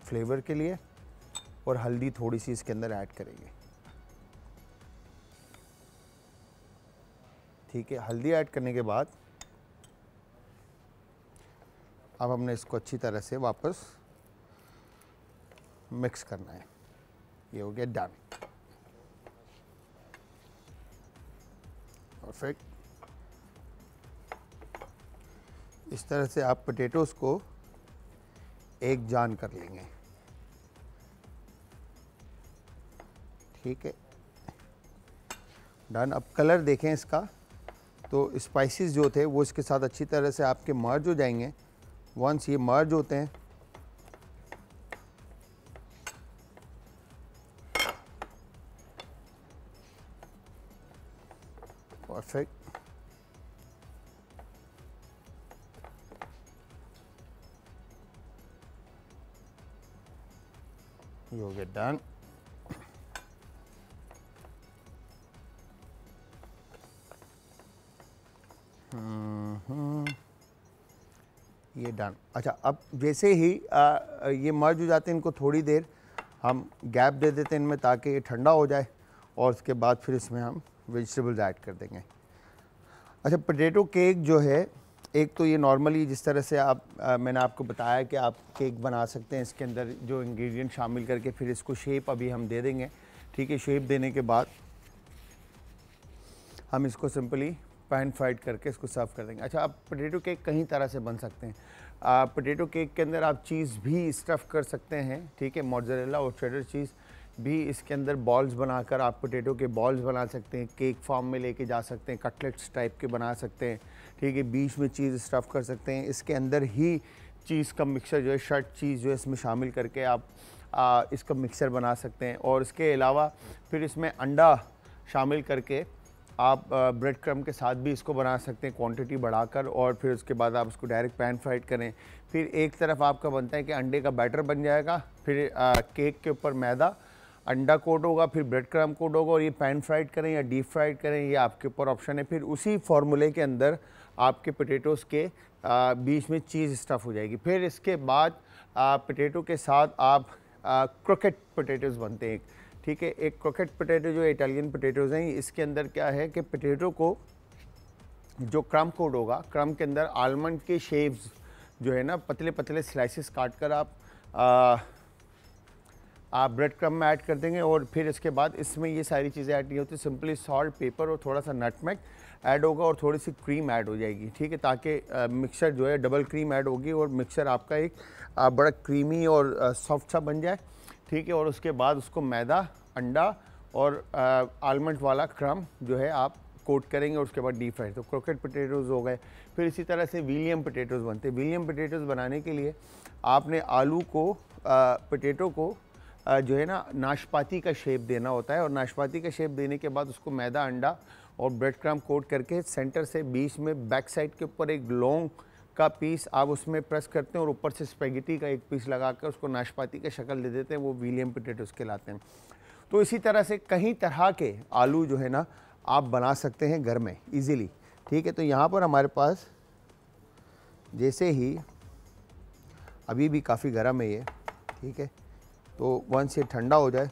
फ्लेवर के लिए, और हल्दी थोड़ी सी इसके अंदर ऐड करेंगे। ठीक है। हल्दी ऐड करने के बाद अब हमने इसको अच्छी तरह से वापस मिक्स करना है। ये हो गया डन। परफेक्ट। इस तरह से आप पोटैटोज़ को एक जान कर लेंगे, ठीक है। डन। अब कलर देखें इसका, तो स्पाइसेस जो थे वो इसके साथ अच्छी तरह से आपके मर्ज हो जाएंगे। वंस ये मर्ज होते हैं परफेक्ट। ये हो गया डन। ये डन। अच्छा, अब जैसे ही ये मर्ज हो जाते हैं, इनको थोड़ी देर हम गैप दे देते हैं इनमें ताकि ये ठंडा हो जाए, और उसके बाद फिर इसमें हम वेजिटेबल्स ऐड कर देंगे। अच्छा, पोटैटो केक जो है, एक तो ये नॉर्मली जिस तरह से आप मैंने आपको बताया कि आप केक बना सकते हैं इसके अंदर जो इंग्रेडिएंट शामिल करके, फिर इसको शेप अभी हम दे देंगे, ठीक है। शेप देने के बाद हम इसको सिंपली पैन फ्राइड करके इसको सर्व कर देंगे। अच्छा, आप पोटैटो केक कई तरह से बन सकते हैं। पोटैटो केक के अंदर आप चीज़ भी स्टफ़ कर सकते हैं, ठीक है। मोज़रेला और चेडर चीज़ भी इसके अंदर बॉल्स बनाकर आप पोटैटो के बॉल्स बना सकते हैं, केक फॉर्म में लेके जा सकते हैं, कटलेट्स टाइप के बना सकते हैं, ठीक है। बीच में चीज़ स्टफ़ कर सकते हैं। इसके अंदर ही चीज़ का मिक्सर जो है, शर्ट चीज़ जो है इसमें शामिल करके आप इसका मिक्सर बना सकते हैं। और इसके अलावा फिर इसमें अंडा शामिल करके आप ब्रेड क्रम्ब के साथ भी इसको बना सकते हैं, क्वांटिटी बढ़ाकर, और फिर उसके बाद आप उसको डायरेक्ट पैन फ्राइड करें। फिर एक तरफ आपका बनता है कि अंडे का बैटर बन जाएगा, फिर केक के ऊपर मैदा अंडा कोट होगा, फिर ब्रेड क्रम्ब कोट होगा, और ये पैन फ्राइड करें या डीप फ्राइड करें, ये आपके ऊपर ऑप्शन है। फिर उसी फार्मूले के अंदर आपके पोटैटोज़ के बीच में चीज़ स्टफ़ हो जाएगी। फिर इसके बाद पोटैटो के साथ आप क्रोकेट पोटैटोज़ बनते हैं, ठीक है। एक क्रोकेट पोटैटो जो इटालियन पोटैटोज़ हैं, इसके अंदर क्या है कि पोटैटो को जो क्रम्ब कोट होगा, क्रम्ब के अंदर आलमंड के शेप्स जो है ना, पतले पतले स्लाइसेस काट कर आप ब्रेड क्रम्ब में ऐड कर देंगे। और फिर इसके बाद इसमें ये सारी चीज़ें ऐड नहीं होती, सिंपली सॉल्ट, पेपर और थोड़ा सा नटमेग ऐड होगा, और थोड़ी सी क्रीम ऐड हो जाएगी, ठीक है। ताकि मिक्सर जो है, डबल क्रीम ऐड होगी और मिक्सर आपका एक बड़ा क्रीमी और सॉफ्ट सा बन जाए, ठीक है। और उसके बाद उसको मैदा, अंडा और आलमंड वाला क्रम्ब जो है आप कोट करेंगे, और उसके बाद डीप फ्राई। तो क्रोकेट पोटैटोज़ हो गए। फिर इसी तरह से विलियम पोटैटोज़ बनते हैं। विलियम पोटैटोज़ बनाने के लिए आपने आलू को, पोटैटो को जो है ना, नाशपाती का शेप देना होता है, और नाशपाती का शेप देने के बाद उसको मैदा, अंडा और ब्रेड क्रम्ब कोट करके सेंटर से बीच में बैक साइड के ऊपर एक लौंग का पीस आप उसमें प्रेस करते हैं, और ऊपर से स्पेगेटी का एक पीस लगाकर उसको नाशपाती का शक्ल दे देते हैं, वो विलियम पोटैटोज़ कहलाते हैं। तो इसी तरह से कई तरह के आलू जो है ना आप बना सकते हैं घर में इजीली, ठीक है। तो यहाँ पर हमारे पास जैसे ही अभी भी काफ़ी गर्म है ये, ठीक है। तो वंस ये ठंडा हो जाए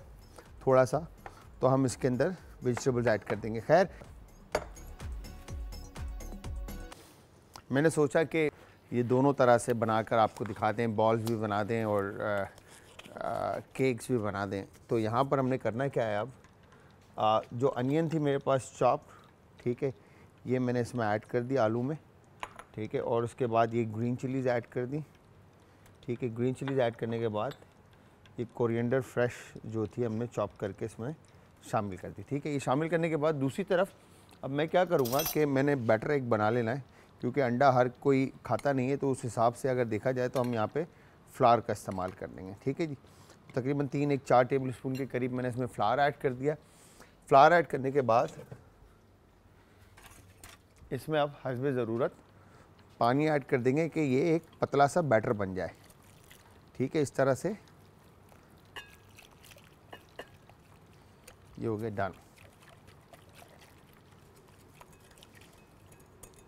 थोड़ा सा, तो हम इसके अंदर वेजिटेबल्स ऐड कर देंगे। खैर, मैंने सोचा कि ये दोनों तरह से बनाकर आपको दिखा दें, बॉल्स भी बना दें और केक्स भी बना दें। तो यहाँ पर हमने करना क्या है, अब जो अनियन थी मेरे पास चॉप, ठीक है, ये मैंने इसमें ऐड कर दी आलू में, ठीक है। और उसके बाद ये ग्रीन चिलीज़ ऐड कर दी, ठीक है। ग्रीन चिलीज़ ऐड करने के बाद ये कोरिएंडर फ्रेश जो थी हमने चॉप करके इसमें शामिल कर दी, ठीक है। ये शामिल करने के बाद दूसरी तरफ अब मैं क्या करूँगा कि मैंने बैटर एक बना लेना है, क्योंकि अंडा हर कोई खाता नहीं है, तो उस हिसाब से अगर देखा जाए तो हम यहाँ पे फ्लावर का इस्तेमाल कर लेंगे, ठीक है जी। तकरीबन 3-4 टेबल स्पून के करीब मैंने इसमें फ्लावर ऐड कर दिया। फ्लावर ऐड करने के बाद इसमें अब हस्बे ज़रूरत पानी ऐड कर देंगे कि ये एक पतला सा बैटर बन जाए, ठीक है। इस तरह से ये हो गया डन,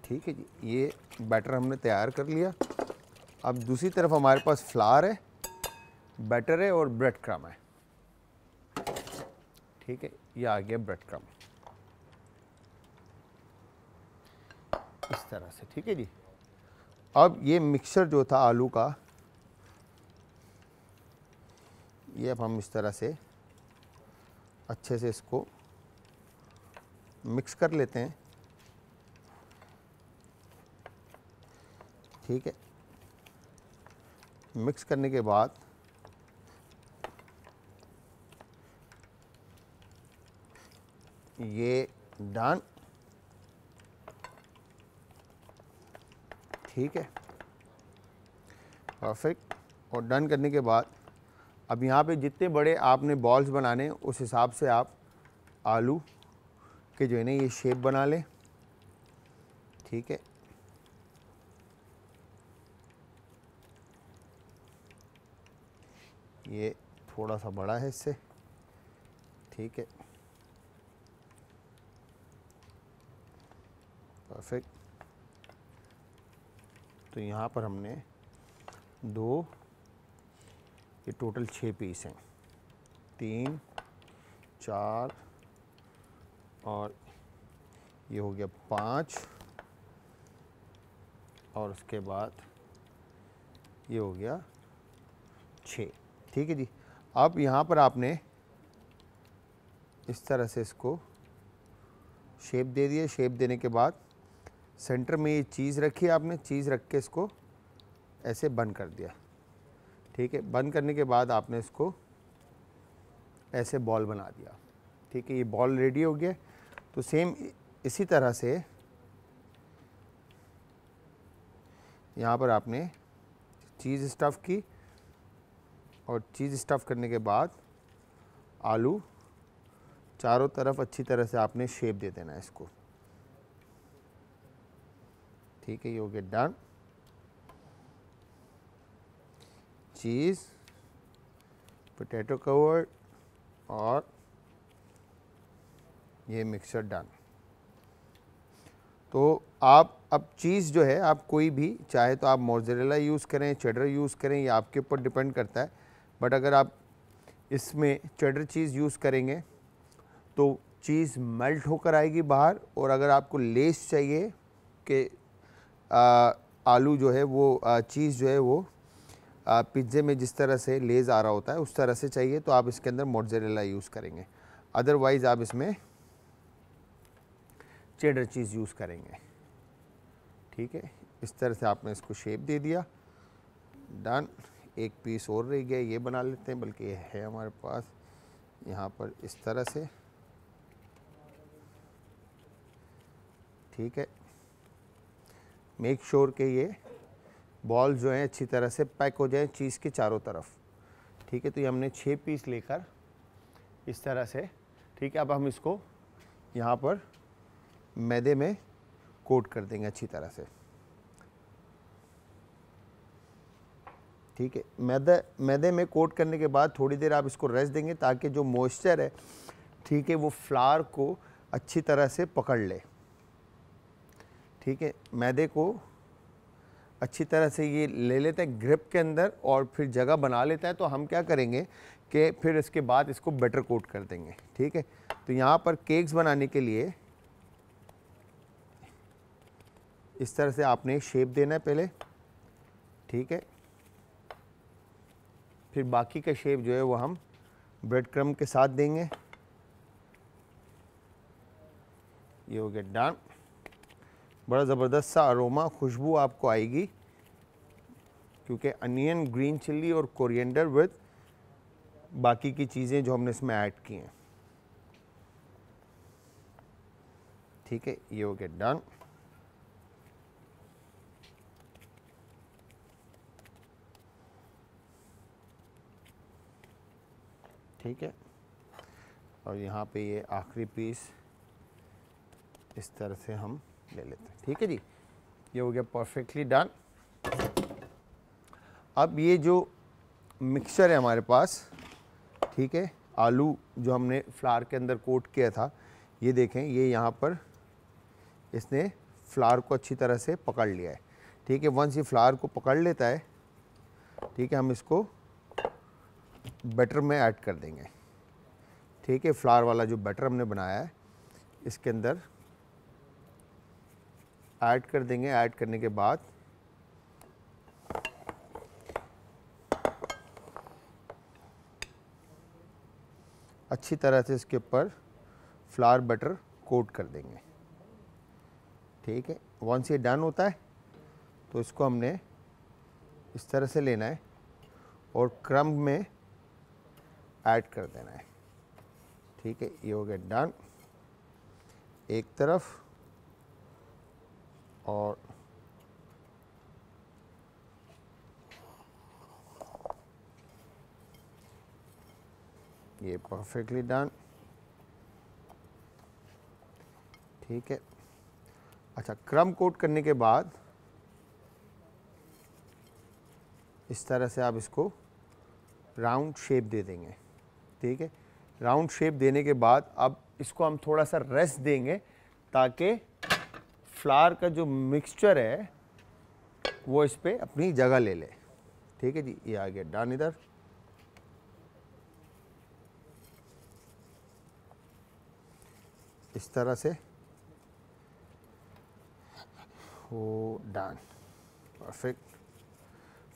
ठीक है जी। ये बैटर हमने तैयार कर लिया। अब दूसरी तरफ हमारे पास फ्लावर है, बैटर है और ब्रेड क्रम्ब है, ठीक है। ये आ गया ब्रेड क्रम्ब। इस तरह से, ठीक है जी। अब ये मिक्सचर जो था आलू का, ये अब हम इस तरह से अच्छे से इसको मिक्स कर लेते हैं, ठीक है। मिक्स करने के बाद ये डन, ठीक है, परफेक्ट। और डन करने के बाद अब यहाँ पे जितने बड़े आपने बॉल्स बनाने उस हिसाब से आप आलू के जो है ना ये शेप बना लें, ठीक है। ये थोड़ा सा बड़ा है इससे, ठीक है, परफेक्ट। तो यहाँ पर हमने 2, ये टोटल 6 पीस हैं, 3, 4 और ये हो गया 5 और उसके बाद ये हो गया 6, ठीक है जी। अब यहाँ पर आपने इस तरह से इसको शेप दे दिया। शेप देने के बाद सेंटर में ये चीज़ रखी आपने, चीज़ रख के इसको ऐसे बंद कर दिया, ठीक है। बंद करने के बाद आपने इसको ऐसे बॉल बना दिया, ठीक है। ये बॉल रेडी हो गया। तो सेम इसी तरह से यहाँ पर आपने चीज़ स्टफ़ की और चीज़ स्टफ़ करने के बाद आलू चारों तरफ अच्छी तरह से आपने शेप दे देना है इसको, ठीक है। ये हो गया डन। चीज़, पोटैटो कवर्ड और ये मिक्सर डन। तो आप अब चीज़ जो है आप कोई भी चाहे तो आप मोज़रेला यूज़ करें, चेडर यूज़ करें, ये आपके ऊपर डिपेंड करता है। बट अगर आप इसमें चेडर चीज़ यूज़ करेंगे तो चीज़ मेल्ट होकर आएगी बाहर। और अगर आपको लेस चाहिए कि आलू जो है वो चीज़ जो है वो पिज़्ज़े में जिस तरह से लेज़ आ रहा होता है उस तरह से चाहिए तो आप इसके अंदर मोज़रेला यूज़ करेंगे, अदरवाइज़ आप इसमें चेडर चीज़ यूज़ करेंगे, ठीक है। इस तरह से आपने इसको शेप दे दिया, डन। एक पीस और रह गया, ये बना लेते हैं, बल्कि ये है हमारे पास यहाँ पर इस तरह से, ठीक है। मेक श्योर के ये बॉल जो हैं अच्छी तरह से पैक हो जाए चीज़ के चारों तरफ, ठीक है। तो ये हमने 6 पीस लेकर इस तरह से, ठीक है। अब हम इसको यहाँ पर मैदे में कोट कर देंगे अच्छी तरह से, ठीक है। मैदे में कोट करने के बाद थोड़ी देर आप इसको रेस्ट देंगे ताकि जो मॉइस्चर है, ठीक है, वो फ्लावर को अच्छी तरह से पकड़ ले, ठीक है। मैदे को अच्छी तरह से ये ले लेते हैं ग्रिप के अंदर और फिर जगह बना लेता है। तो हम क्या करेंगे कि फिर इसके बाद इसको बैटर कोट कर देंगे, ठीक है। तो यहाँ पर केक्स बनाने के लिए इस तरह से आपने शेप देना है पहले, ठीक है। फिर बाकी का शेप जो है वो हम ब्रेड क्रम्ब के साथ देंगे। ये हो गया डन। बड़ा ज़बरदस्त सा अरोमा, खुशबू आपको आएगी क्योंकि अनियन, ग्रीन चिल्ली और कोरिएंडर विद बाकी की चीज़ें जो हमने इसमें ऐड की हैं, ठीक है। ये हो गया डन। ठीक है। और यहाँ पे ये आखिरी पीस इस तरह से हम ले लेते हैं, ठीक है जी। ये हो गया परफेक्टली डन। अब ये जो मिक्सचर है हमारे पास, ठीक है, आलू जो हमने फ्लावर के अंदर कोट किया था, ये देखें, ये यहाँ पर इसने फ्लावर को अच्छी तरह से पकड़ लिया है, ठीक है। वंस ये फ्लावर को पकड़ लेता है, ठीक है, हम इसको बैटर में ऐड कर देंगे, ठीक है। फ्लावर वाला जो बैटर हमने बनाया है इसके अंदर ऐड कर देंगे। ऐड करने के बाद अच्छी तरह से इसके ऊपर फ्लावर बटर कोट कर देंगे। ठीक है, वंस ये डन होता है तो इसको हमने इस तरह से लेना है और क्रम्ब में ऐड कर देना है। ठीक है, ये हो गया डन एक तरफ, और ये परफेक्टली डन। ठीक है, अच्छा, क्रम्ब कोट करने के बाद इस तरह से आप इसको राउंड शेप दे देंगे। ठीक है, राउंड शेप देने के बाद अब इसको हम थोड़ा सा रेस्ट देंगे ताकि फ्लावर का जो मिक्सचर है वो इस पे अपनी जगह ले ले। ठीक है जी, ये आ गया डन इधर। इस तरह से वो डन, परफेक्ट।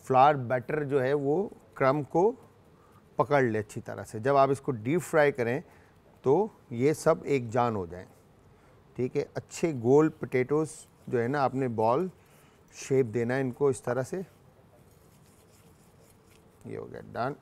फ्लावर बैटर जो है वो क्रम्ब को पकड़ ले अच्छी तरह से। जब आप इसको डीप फ्राई करें तो ये सब एक जान हो जाए। ठीक है, अच्छे गोल पोटैटोज़ जो है ना, आपने बॉल शेप देना है इनको इस तरह से। ये हो गया डन।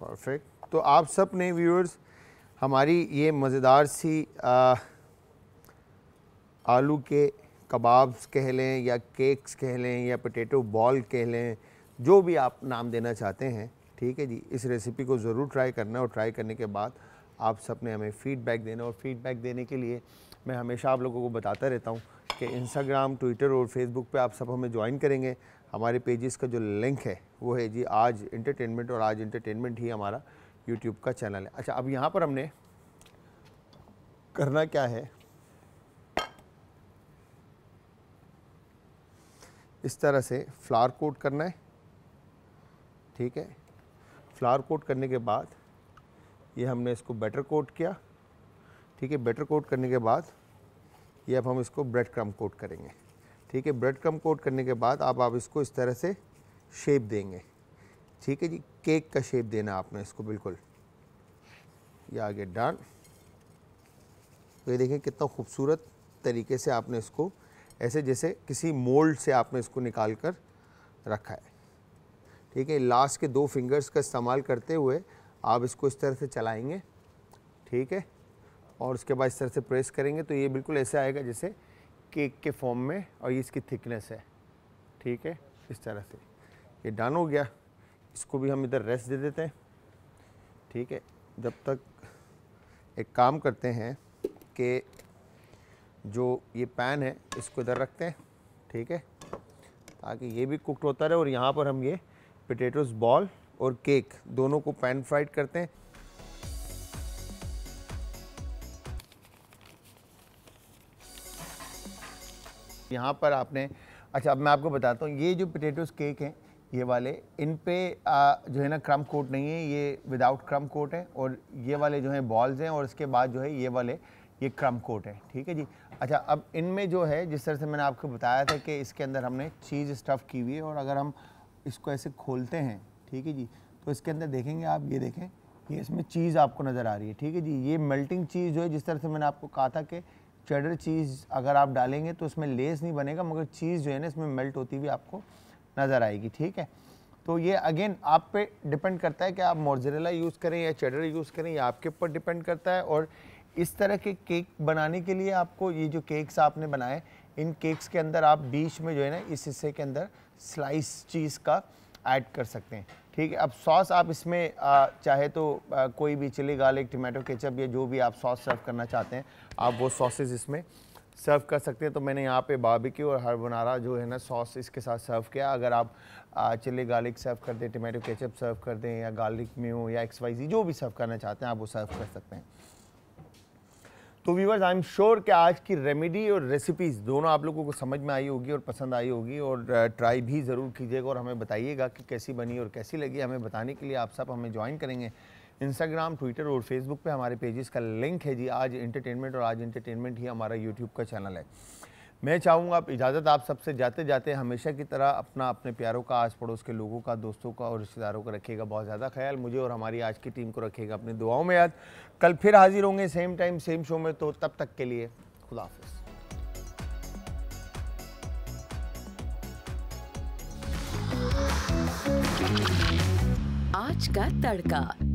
परफेक्ट। तो आप सब ने व्यूअर्स हमारी ये मज़ेदार सी आलू के कबाब्स कह लें या केक्स कह लें या पोटैटो बॉल कह लें, जो भी आप नाम देना चाहते हैं। ठीक है जी, इस रेसिपी को ज़रूर ट्राई करना और ट्राई करने के बाद आप सब ने हमें फ़ीडबैक देना। और फ़ीडबैक देने के लिए मैं हमेशा आप लोगों को बताता रहता हूँ कि इंस्टाग्राम, ट्विटर और फेसबुक पे आप सब हमें ज्वाइन करेंगे। हमारे पेजेस का जो लिंक है वो है जी आज एंटरटेनमेंट, और आज एंटरटेनमेंट ही हमारा यूट्यूब का चैनल है। अच्छा, अब यहाँ पर हमने करना क्या है, इस तरह से फ्लावर कोट करना है। ठीक है, फ्लावर कोट करने के बाद ये हमने इसको बैटर कोट किया। ठीक है, बैटर कोट करने के बाद ये अब हम इसको ब्रेड क्रम्ब कोट करेंगे। ठीक है, ब्रेड क्रम्ब कोट करने के बाद आप इसको इस तरह से शेप देंगे। ठीक है जी, केक का शेप देना आपने इसको बिल्कुल। ये आगे डन। तो ये देखें कितना खूबसूरत तरीके से आपने इसको ऐसे जैसे किसी मोल्ड से आपने इसको निकाल कर रखा है। ठीक है, लास्ट के 2 फिंगर्स का इस्तेमाल करते हुए आप इसको इस तरह से चलाएंगे। ठीक है, और उसके बाद इस तरह से प्रेस करेंगे तो ये बिल्कुल ऐसे आएगा जैसे केक के फॉर्म में, और ये इसकी थिकनेस है। ठीक है, इस तरह से ये डन हो गया। इसको भी हम इधर रेस्ट दे देते हैं। ठीक है, जब तक एक काम करते हैं कि जो ये पैन है इसको इधर रखते हैं। ठीक है, ताकि ये भी कुकड होता रहे, और यहाँ पर हम ये पोटैटोज़ बॉल और केक दोनों को पैन फ्राइड करते हैं। यहाँ पर आपने, अच्छा अब मैं आपको बताता हूँ, ये जो पोटैटोज़ केक हैं ये वाले, इन पे जो है ना क्रम्ब कोट नहीं है, ये विदाउट क्रम्ब कोट है। और ये वाले जो हैं बॉल्स हैं, और इसके बाद जो है ये वाले ये क्रम्ब कोट है। ठीक है जी। अच्छा, अब इनमें जो है जिस तरह से मैंने आपको बताया था कि इसके अंदर हमने चीज़ स्टफ़ की हुई है, और अगर हम इसको ऐसे खोलते हैं, ठीक है जी, तो इसके अंदर देखेंगे आप, ये देखें, ये इसमें चीज़ आपको नज़र आ रही है। ठीक है जी, ये मेल्टिंग चीज़ जो है, जिस तरह से मैंने आपको कहा था कि चेडर चीज़ अगर आप डालेंगे तो इसमें लेस नहीं बनेगा, मगर चीज़ जो है ना इसमें मेल्ट होती हुई आपको नज़र आएगी। ठीक है, तो ये अगेन आप पे डिपेंड करता है कि आप मोज़रेला यूज़ करें या चेडर यूज़ करें, ये आपके ऊपर डिपेंड करता है। और इस तरह के केक बनाने के लिए आपको ये जो केक्स आपने बनाए, इन केक्स के अंदर आप बीच में जो है ना इस हिस्से के अंदर स्लाइस चीज़ का ऐड कर सकते हैं। ठीक है, अब सॉस आप इसमें चाहे तो कोई भी चिली गार्लिक, टमाटो केचप या जो भी आप सॉस सर्व करना चाहते हैं, आप वो सॉसेस इसमें सर्व कर सकते हैं। तो मैंने यहाँ पे बारबेक्यू और हर्बनारा जो है ना सॉस इसके साथ सर्व किया। अगर आप चिली गार्लिक सर्व कर दें, टमाटो केचप सर्व कर दें, या गार्लिक म्यू या XYZ जो भी सर्व करना चाहते हैं आप वो सर्व कर सकते हैं। तो व्यूअर्स आई एम श्योर कि आज की रेमेडी और रेसिपीज़ दोनों आप लोगों को समझ में आई होगी और पसंद आई होगी, और ट्राई भी ज़रूर कीजिएगा और हमें बताइएगा कि कैसी बनी और कैसी लगी। हमें बताने के लिए आप सब हमें ज्वाइन करेंगे इंस्टाग्राम, ट्विटर और फेसबुक पे। हमारे पेजेस का लिंक है जी आज एंटरटेनमेंट, और आज एंटरटेनमेंट ही हमारा यूट्यूब का चैनल है। मैं चाहूँगा आप इजाज़त आप सबसे, जाते जाते हमेशा की तरह अपना, अपने प्यारों का, आस पड़ोस के लोगों का, दोस्तों का और रिश्तेदारों का रखिएगा बहुत ज़्यादा ख्याल। मुझे और हमारी आज की टीम को रखिएगा अपनी दुआओं में याद। कल फिर हाजिर होंगे सेम टाइम सेम शो में, तो तब तक के लिए खुदा हाफिज़।
आज का तड़का।